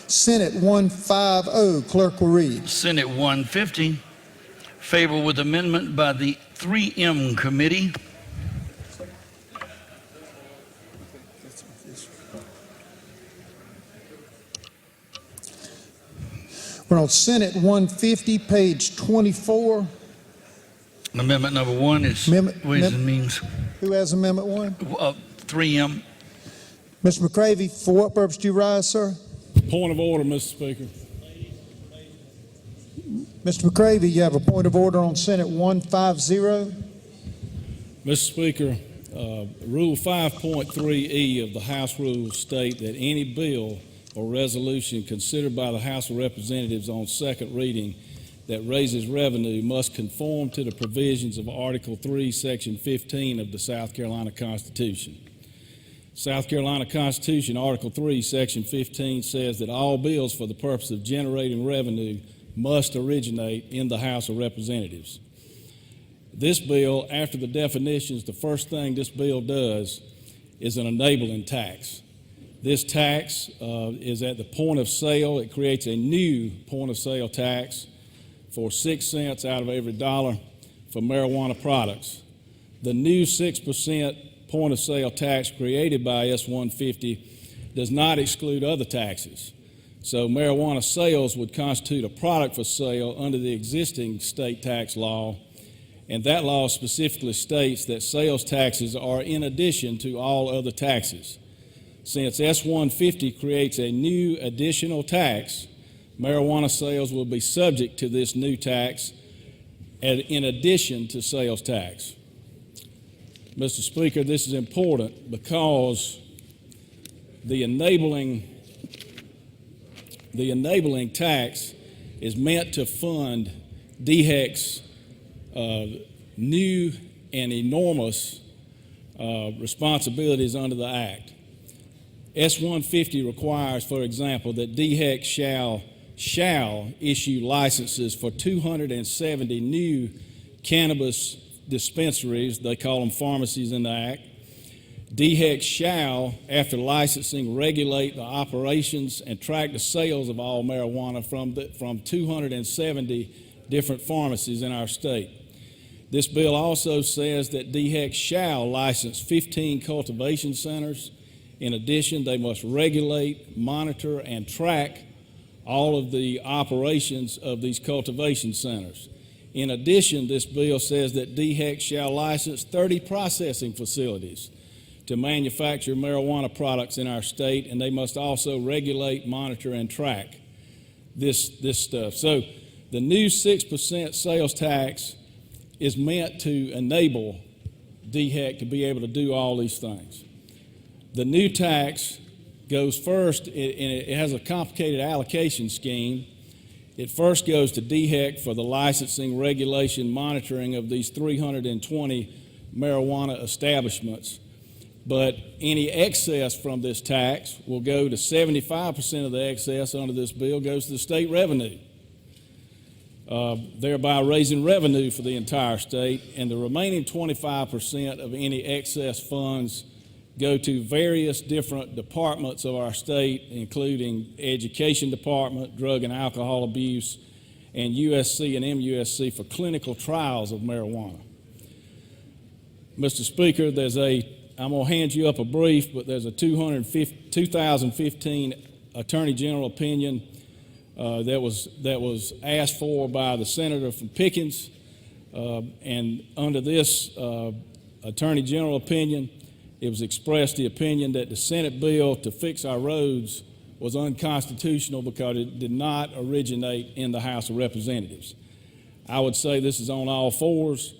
Senate 150, clerk will read. Senate 150, favor with amendment by the 3M committee. We're on Senate 150, page 24. Amendment number 1 is Ways and Means. Who has Amendment 1? 3M. Mr. McCravey, for what purpose do you rise, sir? Point of order, Mr. Speaker. Mr. McCravey, you have a point of order on Senate 150. Mr. Speaker, Rule 5.3E of the House rules state that any bill or resolution considered by the House of Representatives on second reading that raises revenue must conform to the provisions of Article 3, Section 15 of the South Carolina Constitution. South Carolina Constitution, Article 3, Section 15 says that all bills for the purpose of generating revenue must originate in the House of Representatives. This bill, after the definitions, the first thing this bill does is an enabling tax. This tax is at the point of sale. It creates a new point of sale tax for 6 cents out of every dollar for marijuana products. The new 6% point of sale tax created by S150 does not exclude other taxes. So marijuana sales would constitute a product for sale under the existing state tax law, and that law specifically states that sales taxes are in addition to all other taxes. Since S150 creates a new additional tax, marijuana sales will be subject to this new tax in addition to sales tax. Mr. Speaker, this is important because the enabling tax is meant to fund DHEC's new and enormous responsibilities under the Act. S150 requires, for example, that DHEC shall issue licenses for 270 new cannabis dispensaries. They call them pharmacies in the Act. DHEC shall, after licensing, regulate the operations and track the sales of all marijuana from 270 different pharmacies in our state. This bill also says that DHEC shall license 15 cultivation centers. In addition, they must regulate, monitor, and track all of the operations of these cultivation centers. In addition, this bill says that DHEC shall license 30 processing facilities to manufacture marijuana products in our state, and they must also regulate, monitor, and track this stuff. So the new 6% sales tax is meant to enable DHEC to be able to do all these things. The new tax goes first, and it has a complicated allocation scheme. It first goes to DHEC for the licensing, regulation, monitoring of these 320 marijuana establishments. But any excess from this tax will go to 75% of the excess under this bill goes to the state revenue, thereby raising revenue for the entire state, and the remaining 25% of any excess funds go to various different departments of our state, including Education Department, Drug and Alcohol Abuse, and USC and MUSC for clinical trials of marijuana. Mr. Speaker, I'm going to hand you up a brief, but there's a 2015 Attorney General opinion that was asked for by the senator from Pickens, and under this Attorney General opinion, it was expressed the opinion that the Senate bill to fix our roads was unconstitutional because it did not originate in the House of Representatives. I would say this is on all fours,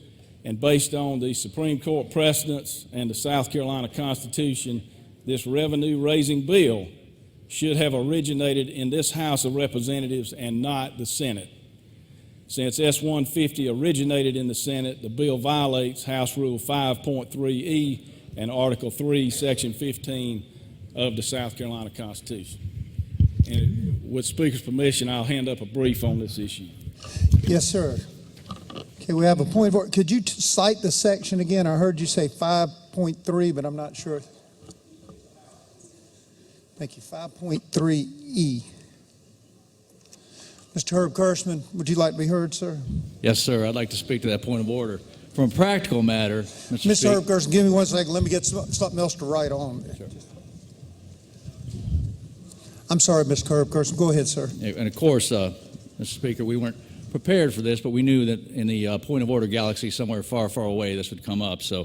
and based on the Supreme Court precedents and the South Carolina Constitution, this revenue-raising bill should have originated in this House of Representatives and not the Senate. Since S150 originated in the Senate, the bill violates House Rule 5.3E and Article 3, Section 15 of the South Carolina Constitution. And with Speaker's permission, I'll hand up a brief on this issue. Yes, sir. Okay, we have a point of order. Could you cite the section again? I heard you say 5.3, but I'm not sure. Thank you. 5.3E. Mr. Herb Kirschman, would you like to be heard, sir? Yes, sir. I'd like to speak to that point of order. From a practical matter, Mr. Herb Kirschman, give me 1 second. Let me get something else to write on. Sure. I'm sorry, Mr. Herb Kirschman. Go ahead, sir. And of course, Mr. Speaker, we weren't prepared for this, but we knew that in the point of order galaxy somewhere far, far away, this would come up. So,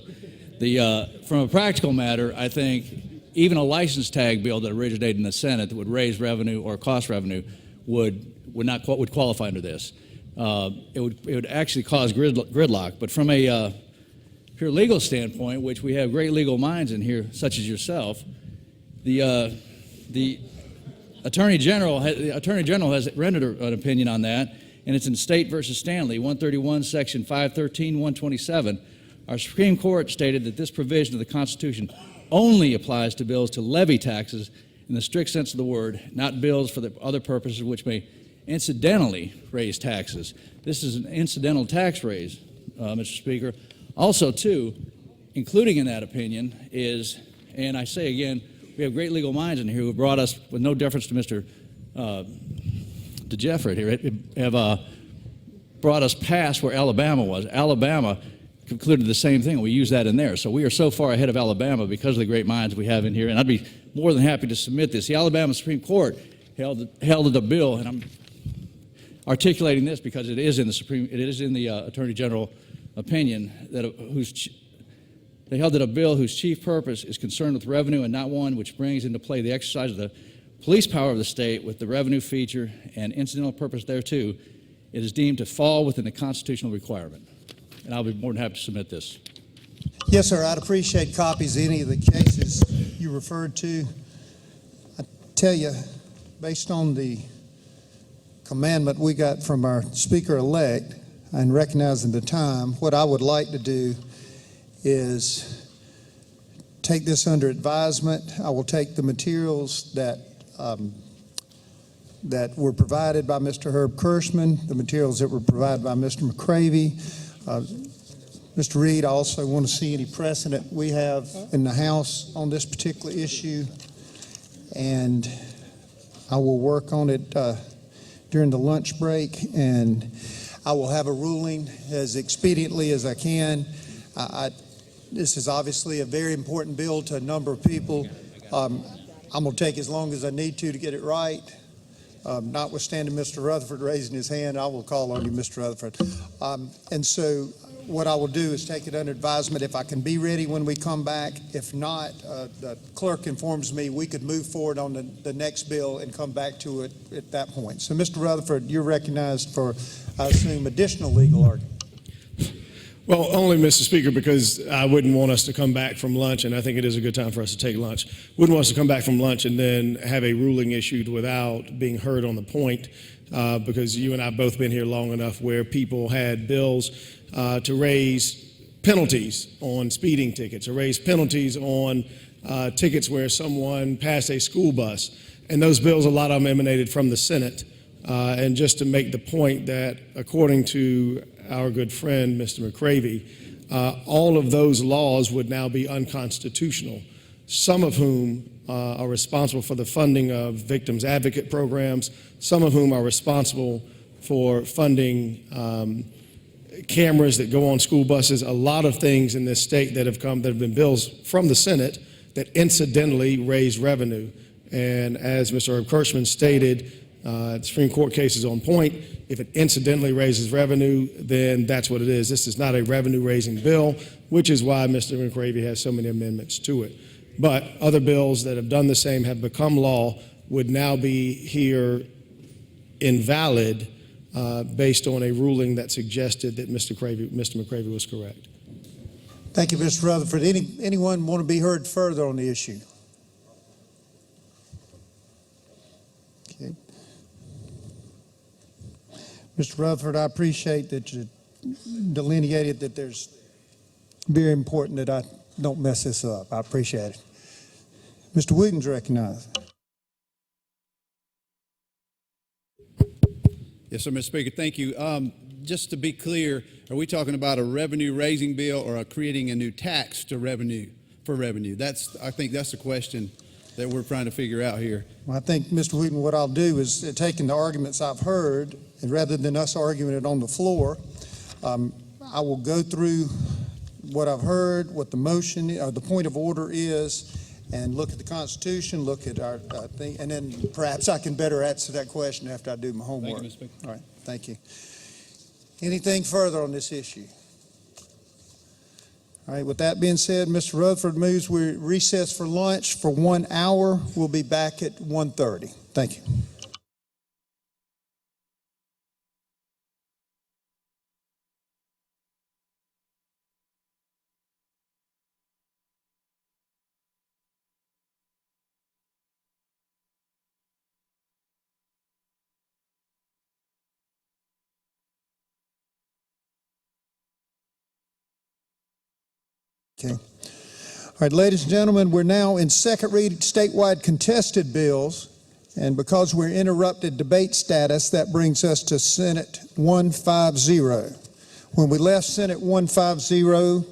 from a practical matter, I think even a license tag bill that originated in the Senate that would raise revenue or cost revenue would qualify under this. It would actually cause gridlock. But from a pure legal standpoint, which we have great legal minds in here, such as yourself, the Attorney General has rendered an opinion on that, and it's in State versus Stanley, 131, Section 513, 127. Our Supreme Court stated that this provision of the Constitution only applies to bills to levy taxes in the strict sense of the word, not bills for the other purposes which may incidentally raise taxes. This is an incidental tax raise, Mr. Speaker. Also, too, including in that opinion is, and I say again, we have great legal minds in here who have brought us, with no deference to Mr. DeJeffrey here, have brought us past where Alabama was. Alabama concluded the same thing. We use that in there. So we are so far ahead of Alabama because of the great minds we have in here. And I'd be more than happy to submit this. The Alabama Supreme Court held a bill, and I'm articulating this because it is in the Attorney General opinion they held that a bill whose chief purpose is concerned with revenue and not one which brings into play the exercise of the police power of the state with the revenue feature and incidental purpose thereto, it is deemed to fall within the constitutional requirement. And I'll be more than happy to submit this. Yes, sir. I'd appreciate copies of any of the cases you referred to. I tell you, based on the commandment we got from our Speaker-elect and recognizing the time, what I would like to do is take this under advisement. I will take the materials that were provided by Mr. Herb Kirschman, the materials that were provided by Mr. McCravey. Mr. Reed, I also want to see any precedent we have in the House on this particular issue, and I will work on it during the lunch break, and I will have a ruling as expediently as I can. This is obviously a very important bill to a number of people. I'm going to take as long as I need to get it right. Notwithstanding Mr. Rutherford raising his hand, I will call on you, Mr. Rutherford. And so what I will do is take it under advisement if I can be ready when we come back. If not, the clerk informs me we could move forward on the next bill and come back to it at that point. So, Mr. Rutherford, you're recognized for, I assume, additional legal argument. Well, only, Mr. Speaker, because I wouldn't want us to come back from lunch, and I think it is a good time for us to take lunch. Wouldn't want us to come back from lunch and then have a ruling issued without being heard on the point, because you and I have both been here long enough where people had bills to raise penalties on speeding tickets, or raise penalties on tickets where someone passed a school bus. And those bills, a lot of them emanated from the Senate. And just to make the point that, according to our good friend, Mr. McCravey, all of those laws would now be unconstitutional, some of whom are responsible for the funding of victims advocate programs, some of whom are responsible for funding cameras that go on school buses, a lot of things in this state that have been bills from the Senate that incidentally raise revenue. And as Mr. Herb Kirschman stated, the Supreme Court case is on point. If it incidentally raises revenue, then that's what it is. This is not a revenue-raising bill, which is why Mr. McCravey has so many amendments to it. But other bills that have done the same, have become law, would now be here invalid based on a ruling that suggested that Mr. McCravey was correct. Thank you, Mr. Rutherford. Anyone want to be heard further on the issue? Okay. Mr. Rutherford, I appreciate that you delineated that there's very important that I don't mess this up. I appreciate it. Mr. Williams recognized. Yes, sir, Mr. Speaker. Thank you. Just to be clear, are we talking about a revenue-raising bill or creating a new tax to revenue for revenue? I think that's the question that we're trying to figure out here. Well, I think, Mr. Wheaton, what I'll do is taking the arguments I've heard, and rather than us arguing it on the floor, I will go through what I've heard, what the motion, the point of order is, and look at the Constitution, look at our thing, and then perhaps I can better answer that question after I do my homework. Thank you, Mr. Speaker. All right, thank you. Anything further on this issue? All right, with that being said, Mr. Rutherford moves we recess for lunch for 1 hour. We'll be back at 1:30. Thank you. Okay. All right, ladies and gentlemen, we're now in second reading statewide contested bills, and because we're interrupted debate status, that brings us to Senate 150. When we left Senate 150,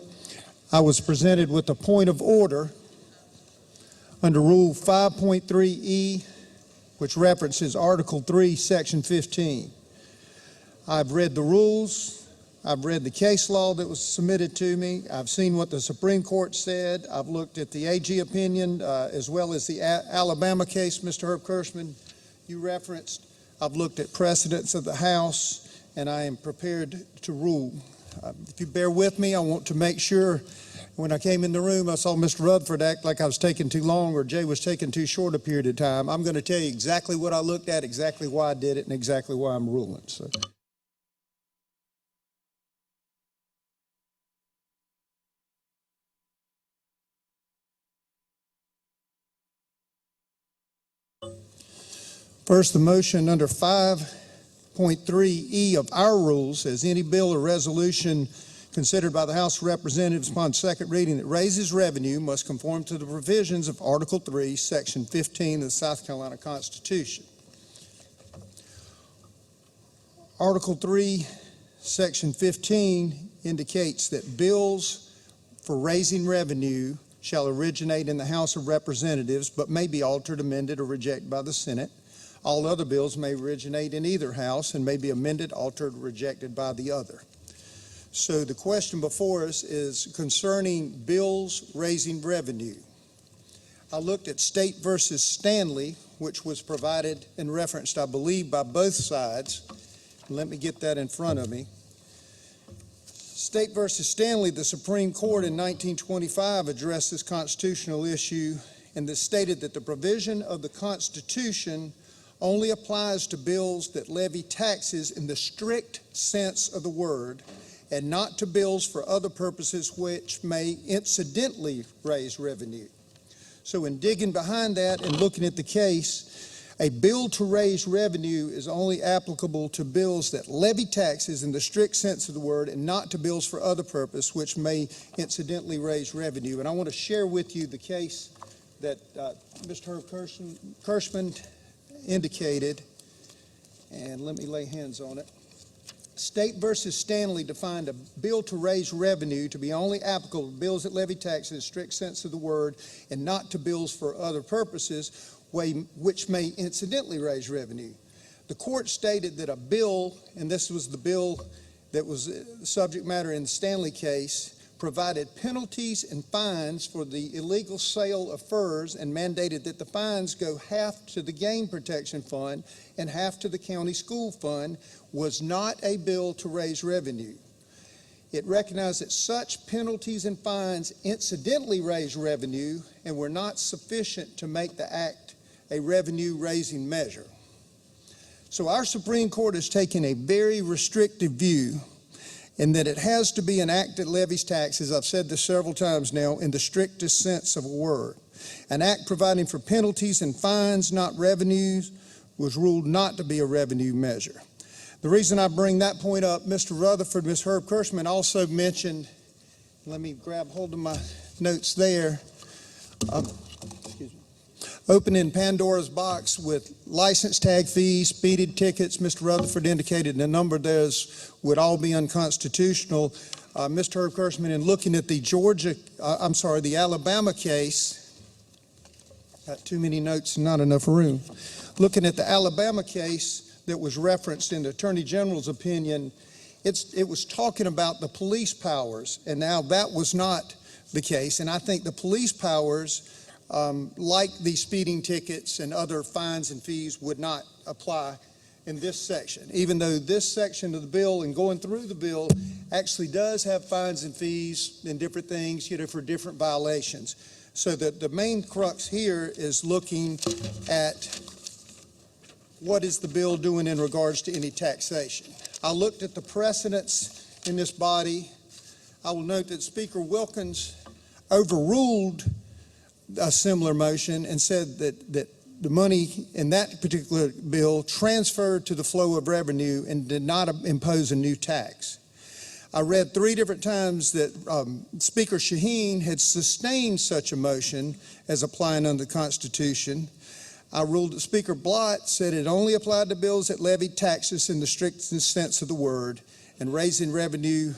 I was presented with a point of order under Rule 5.3E, which references Article 3, Section 15. I've read the rules. I've read the case law that was submitted to me. I've seen what the Supreme Court said. I've looked at the AG opinion as well as the Alabama case, Mr. Herb Kirschman, you referenced. I've looked at precedents of the House, and I am prepared to rule. If you bear with me, I want to make sure when I came in the room, I saw Mr. Rutherford act like I was taking too long or Jay was taking too short a period of time. I'm going to tell you exactly what I looked at, exactly why I did it, and exactly why I'm ruling. So. First, the motion under 5.3E of our rules says any bill or resolution considered by the House of Representatives upon second reading that raises revenue must conform to the provisions of Article 3, Section 15 of the South Carolina Constitution. Article 3, Section 15 indicates that bills for raising revenue shall originate in the House of Representatives but may be altered, amended, or rejected by the Senate. All other bills may originate in either house and may be amended, altered, or rejected by the other. So the question before us is concerning bills raising revenue. I looked at State versus Stanley, which was provided and referenced, I believe, by both sides. Let me get that in front of me. State versus Stanley, the Supreme Court in 1925 addressed this constitutional issue and stated that the provision of the Constitution only applies to bills that levy taxes in the strict sense of the word and not to bills for other purposes which may incidentally raise revenue. So in digging behind that and looking at the case, a bill to raise revenue is only applicable to bills that levy taxes in the strict sense of the word and not to bills for other purpose which may incidentally raise revenue. And I want to share with you the case that Mr. Herb Kirschman indicated, and let me lay hands on it. State versus Stanley defined a bill to raise revenue to be only applicable to bills that levy taxes in the strict sense of the word and not to bills for other purposes which may incidentally raise revenue. The court stated that a bill, and this was the bill that was the subject matter in the Stanley case, provided penalties and fines for the illegal sale of furs and mandated that the fines go half to the Game Protection Fund and half to the county school fund, was not a bill to raise revenue. It recognized that such penalties and fines incidentally raise revenue and were not sufficient to make the act a revenue-raising measure. So our Supreme Court has taken a very restrictive view in that it has to be an act that levies taxes, I've said this several times now, in the strictest sense of a word. An act providing for penalties and fines, not revenues, was ruled not to be a revenue measure. The reason I bring that point up, Mr. Rutherford, Ms. Herb Kirschman also mentioned, let me grab hold of my notes there, opening Pandora's box with license tag fees, speeding tickets. Mr. Rutherford indicated a number of those would all be unconstitutional. Mr. Herb Kirschman, in looking at the Alabama case, Got too many notes and not enough room. Looking at the Alabama case that was referenced in the Attorney General's opinion, it was talking about the police powers, and now that was not the case. And I think the police powers, like the speeding tickets and other fines and fees, would not apply in this section, even though this section of the bill and going through the bill actually does have fines and fees and different things, for different violations. So that the main crux here is looking at what is the bill doing in regards to any taxation. I looked at the precedents in this body. I will note that Speaker Wilkins overruled a similar motion and said that the money in that particular bill transferred to the flow of revenue and did not impose a new tax. I read 3 different times that Speaker Shaheen had sustained such a motion as applying under the Constitution. I ruled that Speaker Blott said it only applied to bills that levied taxes in the strictest sense of the word and raising revenue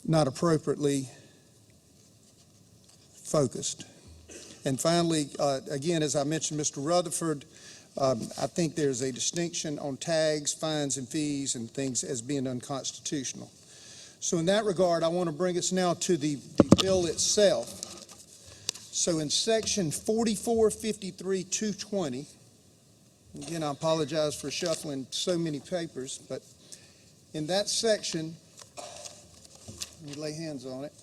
not appropriately focused. And finally, again, as I mentioned, Mr. Rutherford, I think there's a distinction on tags, fines, and fees and things as being unconstitutional. So in that regard, I want to bring us now to the bill itself. So in section 4453-220, again, I apologize for shuffling so many papers, but in that section, let me lay hands on it.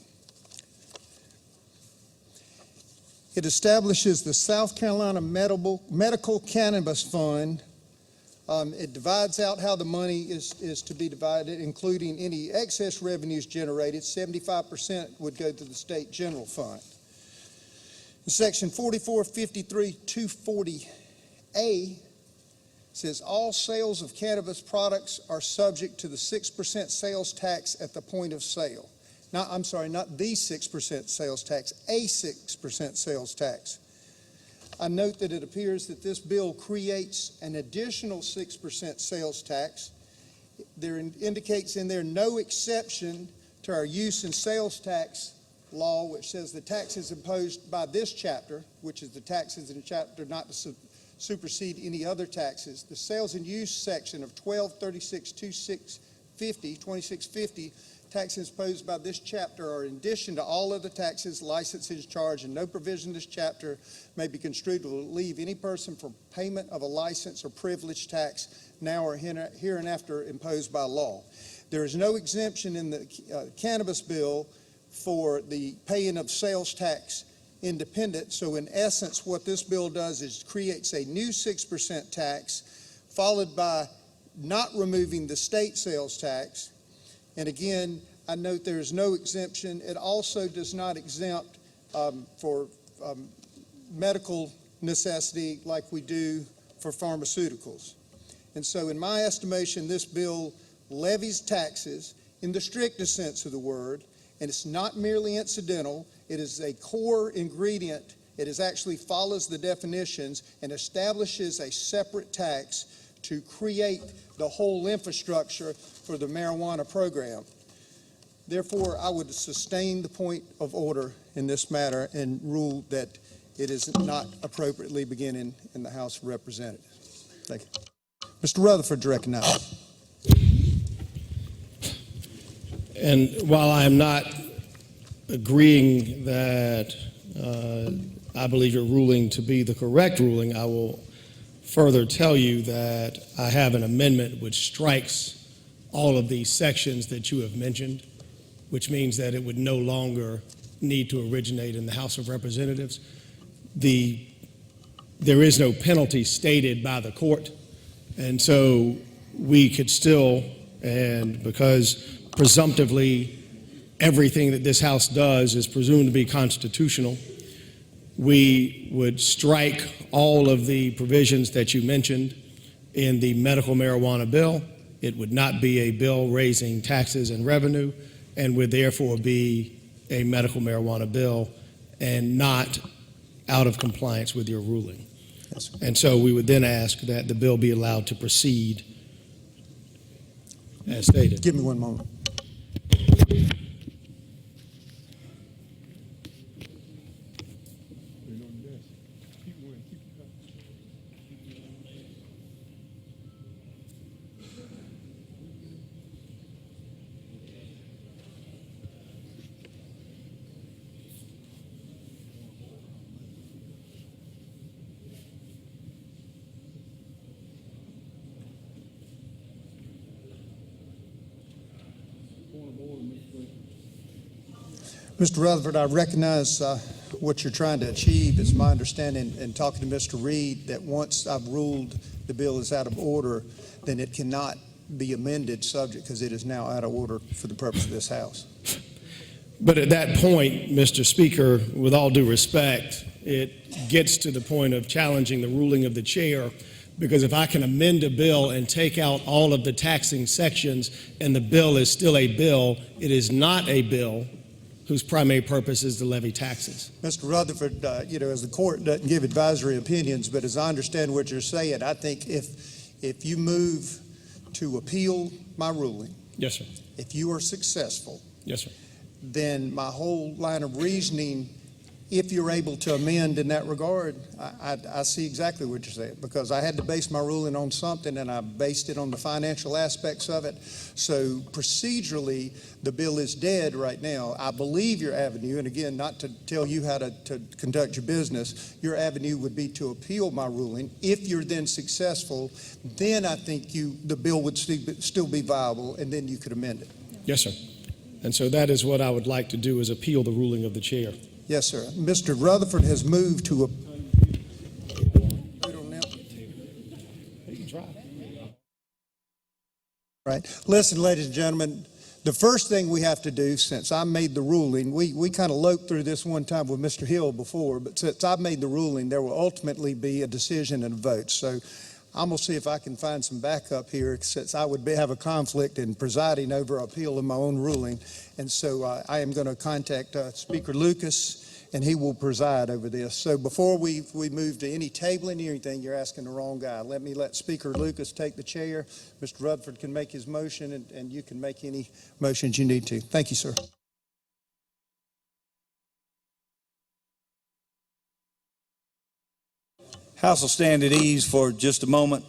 It establishes the South Carolina Medical Cannabis Fund. It divides out how the money is to be divided, including any excess revenues generated. 75% would go to the state general fund. In section 4453-240A says all sales of cannabis products are subject to the 6% sales tax at the point of sale. Now, I'm sorry, not the 6% sales tax, a 6% sales tax. I note that it appears that this bill creates an additional 6% sales tax. There indicates in there no exception to our use and sales tax law, which says the taxes imposed by this chapter, which is the taxes in the chapter not to supersede any other taxes. The sales and use section of 1236-2650, taxes imposed by this chapter are in addition to all other taxes, licenses charged, and no provision in this chapter may be construed to relieve any person from payment of a license or privilege tax now or hereinafter imposed by law. There is no exemption in the cannabis bill for the paying of sales tax independent. So in essence, what this bill does is creates a new 6% tax followed by not removing the state sales tax. And again, I note there is no exemption. It also does not exempt for medical necessity like we do for pharmaceuticals. And so in my estimation, this bill levies taxes in the strictest sense of the word, and it's not merely incidental. It is a core ingredient. It is actually follows the definitions and establishes a separate tax to create the whole infrastructure for the marijuana program. Therefore, I would sustain the point of order in this matter and rule that it is not appropriately beginning in the House of Representatives. Thank you. Mr. Rutherford, recognized. And while I am not agreeing that I believe your ruling to be the correct ruling, I will further tell you that I have an amendment which strikes all of these sections that you have mentioned, which means that it would no longer need to originate in the House of Representatives. There is no penalty stated by the court, and so we could still, and because presumptively everything that this House does is presumed to be constitutional, we would strike all of the provisions that you mentioned in the medical marijuana bill. It would not be a bill raising taxes and revenue, and would therefore be a medical marijuana bill and not out of compliance with your ruling. Yes, sir. And so we would then ask that the bill be allowed to proceed as stated. Give me one moment. Mr. Rutherford, I recognize what you're trying to achieve. It's my understanding in talking to Mr. Reed that once I've ruled the bill is out of order, then it cannot be amended subject because it is now out of order for the purpose of this House. But at that point, Mr. Speaker, with all due respect, it gets to the point of challenging the ruling of the chair, because if I can amend a bill and take out all of the taxing sections and the bill is still a bill, it is not a bill whose primary purpose is to levy taxes. Mr. Rutherford, as the court doesn't give advisory opinions, but as I understand what you're saying, I think if you move to appeal my ruling, Yes, sir. if you are successful, Yes, sir. then my whole line of reasoning, if you're able to amend in that regard, I see exactly what you're saying, because I had to base my ruling on something and I based it on the financial aspects of it. So procedurally, the bill is dead right now. I believe your avenue, and again, not to tell you how to conduct your business, your avenue would be to appeal my ruling. If you're then successful, then I think the bill would still be viable, and then you could amend it. Yes, sir. And so that is what I would like to do, is appeal the ruling of the chair. Yes, sir. Mr. Rutherford has moved to a. Right. Listen, ladies and gentlemen, the first thing we have to do, since I made the ruling, we kind of loped through this one time with Mr. Hill before, but since I've made the ruling, there will ultimately be a decision and a vote. So I'm going to see if I can find some backup here, since I would have a conflict in presiding over appeal of my own ruling. And so I am going to contact Speaker Lucas, and he will preside over this. So before we move to any tabling or anything, you're asking the wrong guy. Let Speaker Lucas take the chair. Mr. Rutherford can make his motion, and you can make any motions you need to. Thank you, sir. House will stand at ease for just a moment.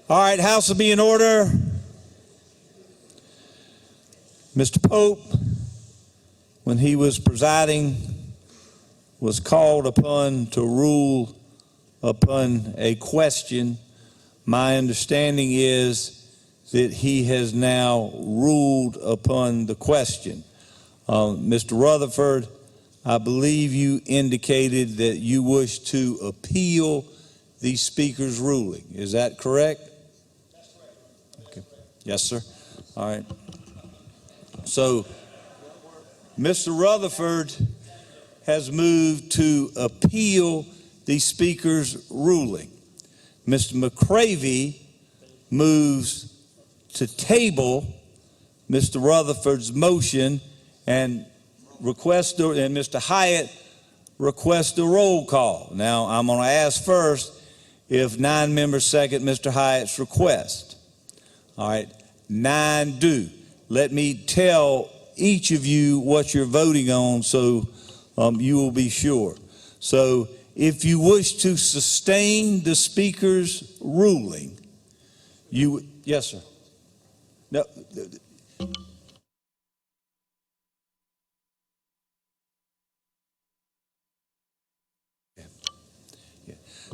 All right, House will be in order. Mr. Pope, when he was presiding, was called upon to rule upon a question. My understanding is that he has now ruled upon the question. Mr. Rutherford, I believe you indicated that you wish to appeal the Speaker's ruling. Is that correct? That's correct. Okay. Yes, sir. All right. So, Mr. Rutherford has moved to appeal the Speaker's ruling. Mr. McCravey moves to table Mr. Rutherford's motion and Mr. Hyatt requests a roll call. Now, I'm going to ask first if 9 members second Mr. Hyatt's request. All right, 9 do. Let me tell each of you what you're voting on so you will be sure. So if you wish to sustain the Speaker's ruling, yes, sir. No.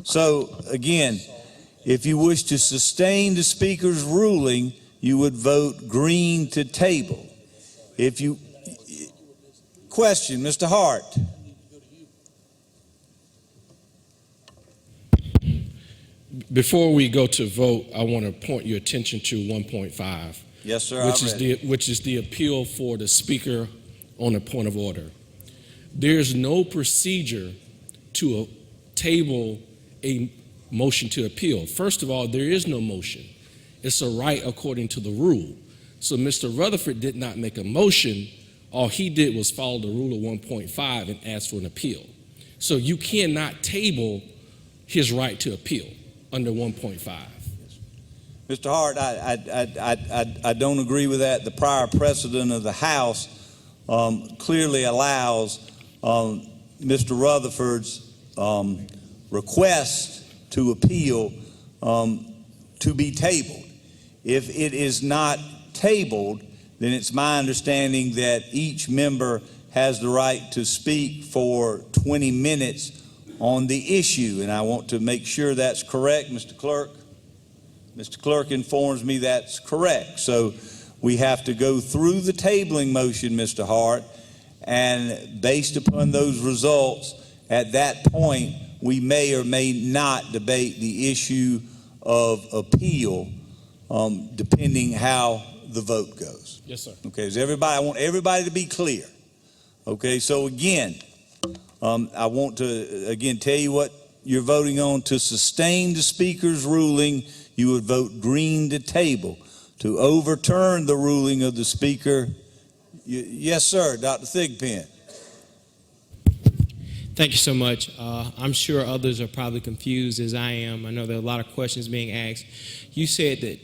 So again, if you wish to sustain the Speaker's ruling, you would vote green to table. If you question, Mr. Hart. Before we go to vote, I want to point your attention to 1.5. Yes, sir. Which is the appeal for the Speaker on a point of order. There's no procedure to table a motion to appeal. First of all, there is no motion. It's a right according to the rule. So Mr. Rutherford did not make a motion. All he did was follow the rule of 1.5 and ask for an appeal. So you cannot table his right to appeal under 1.5. Mr. Hart, I don't agree with that. The prior precedent of the House clearly allows Mr. Rutherford's request to appeal to be tabled. If it is not tabled, then it's my understanding that each member has the right to speak for 20 minutes on the issue, and I want to make sure that's correct, Mr. Clerk. Mr. Clerk informs me that's correct. So we have to go through the tabling motion, Mr. Hart, and based upon those results, at that point, we may or may not debate the issue of appeal, depending how the vote goes. Yes, sir. Okay, I want everybody to be clear. Okay, so again, I want to again tell you what you're voting on. To sustain the speaker's ruling, you would vote green to table. To overturn the ruling of the speaker, yes, sir, Dr. Thigpen. Thank you so much. I'm sure others are probably confused as I am. I know there are a lot of questions being asked. You said that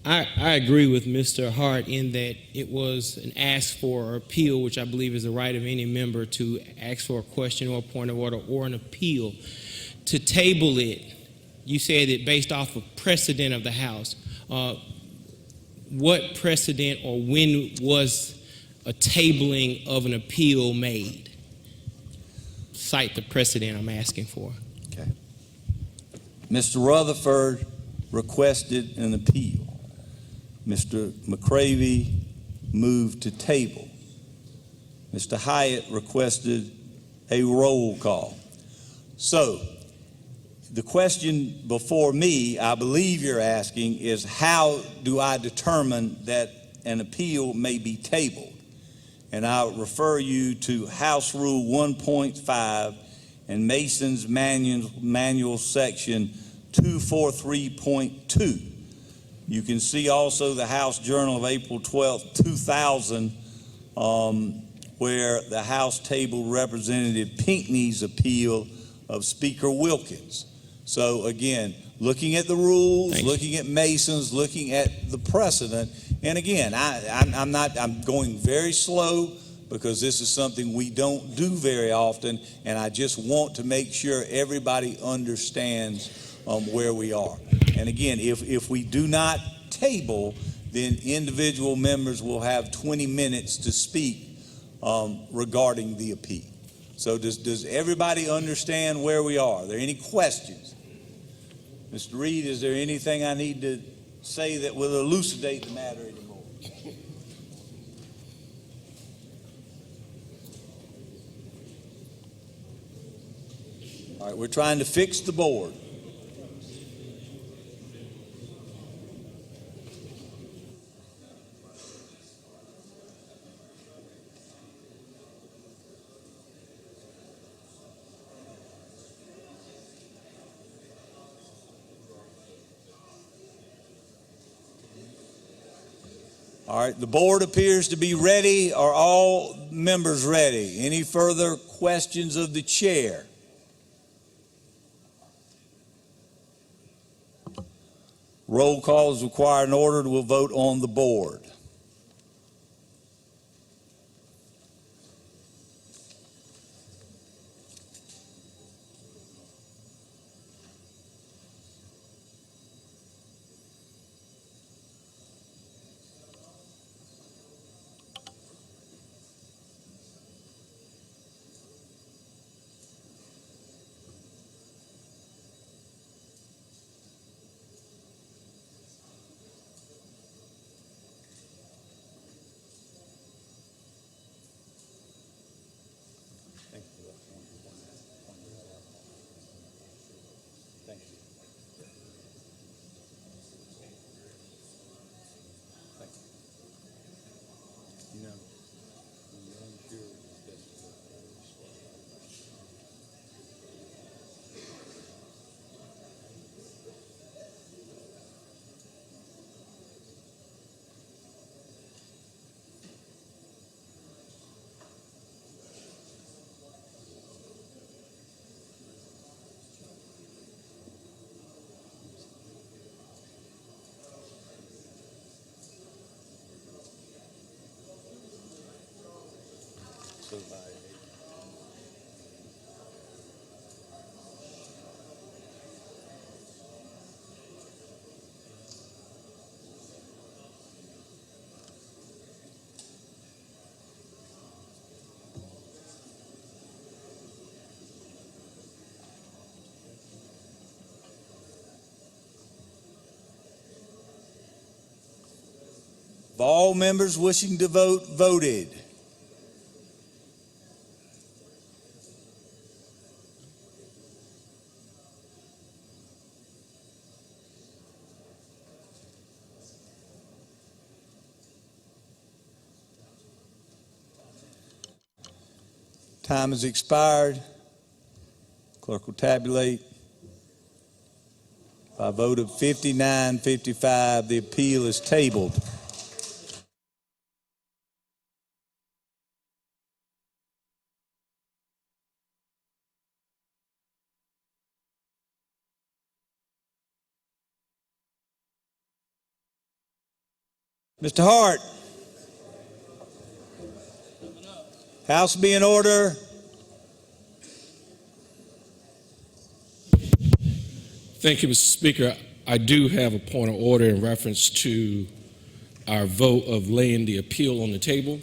I agree with Mr. Hart in that it was an ask for appeal, which I believe is the right of any member to ask for a question or a point of order or an appeal. To table it, you said that based off of precedent of the House. What precedent or when was a tabling of an appeal made? Cite the precedent I'm asking for. Okay. Mr. Rutherford requested an appeal. Mr. McCravey moved to table. Mr. Hyatt requested a roll call. So the question before me, I believe you're asking, is how do I determine that an appeal may be tabled? And I'll refer you to House Rule 1.5 and Mason's manual section 243.2. You can see also the House Journal of April 12, 2000, where the House tabled Representative Pinckney's appeal of Speaker Wilkins. So again, looking at the rules, looking at Mason's, looking at the precedent, and again, I'm going very slow because this is something we don't do very often, and I just want to make sure everybody understands where we are. And again, if we do not table, then individual members will have 20 minutes to speak regarding the appeal. So does everybody understand where we are? Are there any questions? Mr. Reed, is there anything I need to say that will elucidate the matter anymore? All right, we're trying to fix the board. All right, the board appears to be ready. Are all members ready? Any further questions of the chair? Roll call is required in order. We'll vote on the board. all members wishing to vote voted? Time has expired. Clerk will tabulate. By a vote of 59-55, the appeal is tabled. Mr. Hart. House be in order. Thank you, Mr. Speaker. I do have a point of order in reference to our vote of laying the appeal on the table.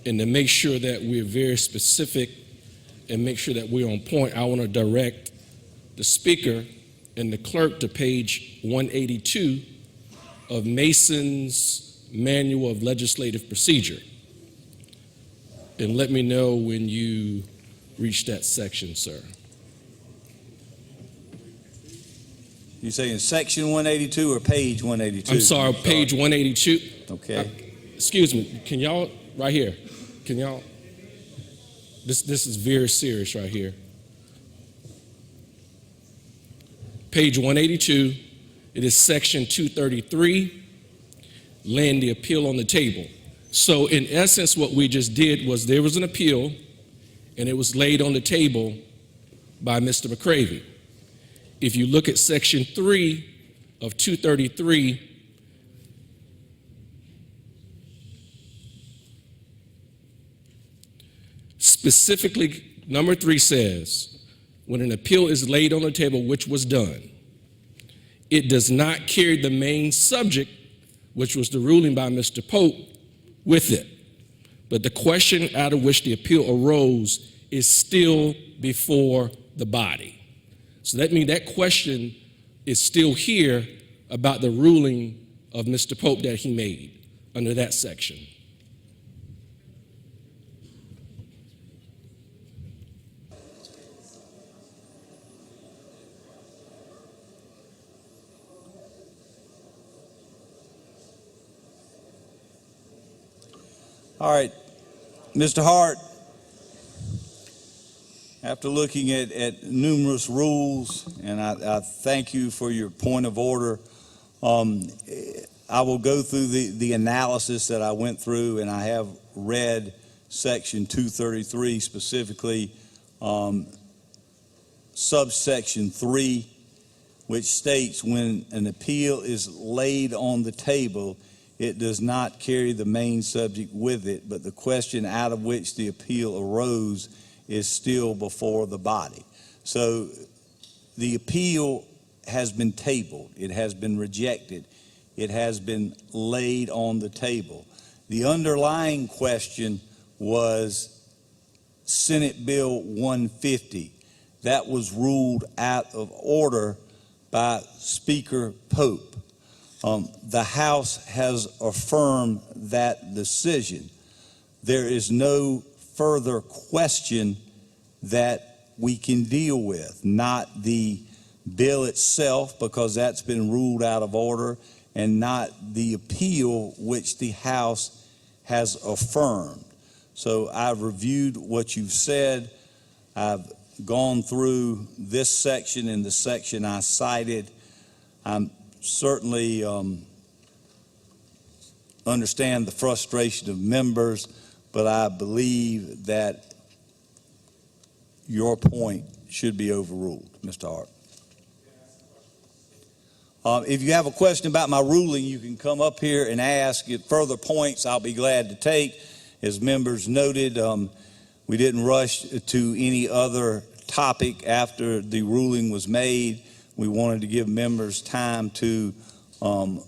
And to make sure that we're very specific and make sure that we're on point, I want to direct the Speaker and the clerk to page 182 of Mason's Manual of Legislative Procedure. And let me know when you reach that section, sir. You saying section 182 or page 182? I'm sorry, page 182. Okay. Excuse me, can y'all, right here, can y'all, this is very serious right here. Page 182, it is section 233, laying the appeal on the table. So in essence, what we just did was there was an appeal and it was laid on the table by Mr. McCravey. If you look at section 3 of 233, specifically, number 3 says, when an appeal is laid on the table, which was done, it does not carry the main subject, which was the ruling by Mr. Pope, with it. But the question out of which the appeal arose is still before the body. So that means that question is still here about the ruling of Mr. Pope that he made under that section. All right, Mr. Hart, after looking at numerous rules, and I thank you for your point of order, I will go through the analysis that I went through, and I have read section 233 specifically, subsection 3, which states when an appeal is laid on the table, it does not carry the main subject with it, but the question out of which the appeal arose is still before the body. So the appeal has been tabled. It has been rejected. It has been laid on the table. The underlying question was Senate Bill 150. That was ruled out of order by Speaker Pope. The House has affirmed that decision. There is no further question that we can deal with, not the bill itself, because that's been ruled out of order, and not the appeal which the House has affirmed. So I've reviewed what you've said. I've gone through this section and the section I cited. I'm certainly understand the frustration of members, but I believe that your point should be overruled, Mr. Hart. If you have a question about my ruling, you can come up here and ask. At further points, I'll be glad to take. As members noted, we didn't rush to any other topic after the ruling was made. We wanted to give members time to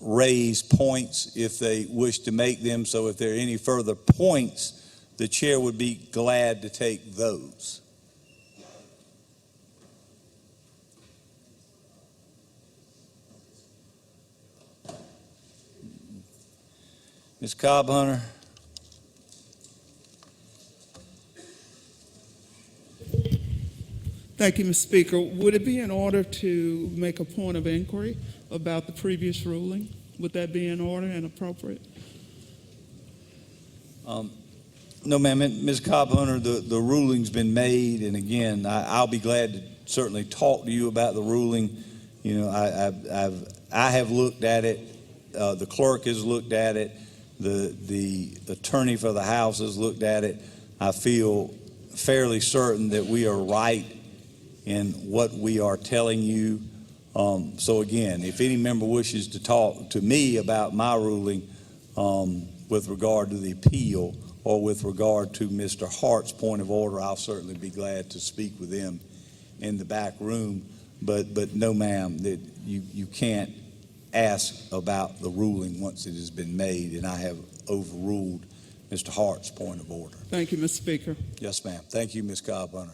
raise points if they wish to make them. So if there are any further points, the chair would be glad to take those. Ms. Cobb Hunter? Thank you, Mr. Speaker. Would it be in order to make a point of inquiry about the previous ruling? Would that be in order and appropriate? No, ma'am. Ms. Cobb Hunter, the ruling's been made, and again, I'll be glad to certainly talk to you about the ruling. You know, I have looked at it. The clerk has looked at it. The attorney for the House has looked at it. I feel fairly certain that we are right in what we are telling you. So again, if any member wishes to talk to me about my ruling with regard to the appeal or with regard to Mr. Hart's point of order, I'll certainly be glad to speak with them in the back room. But no, ma'am, that you can't ask about the ruling once it has been made, and I have overruled Mr. Hart's point of order. Thank you, Mr. Speaker. Yes, ma'am. Thank you, Ms. Cobb Hunter.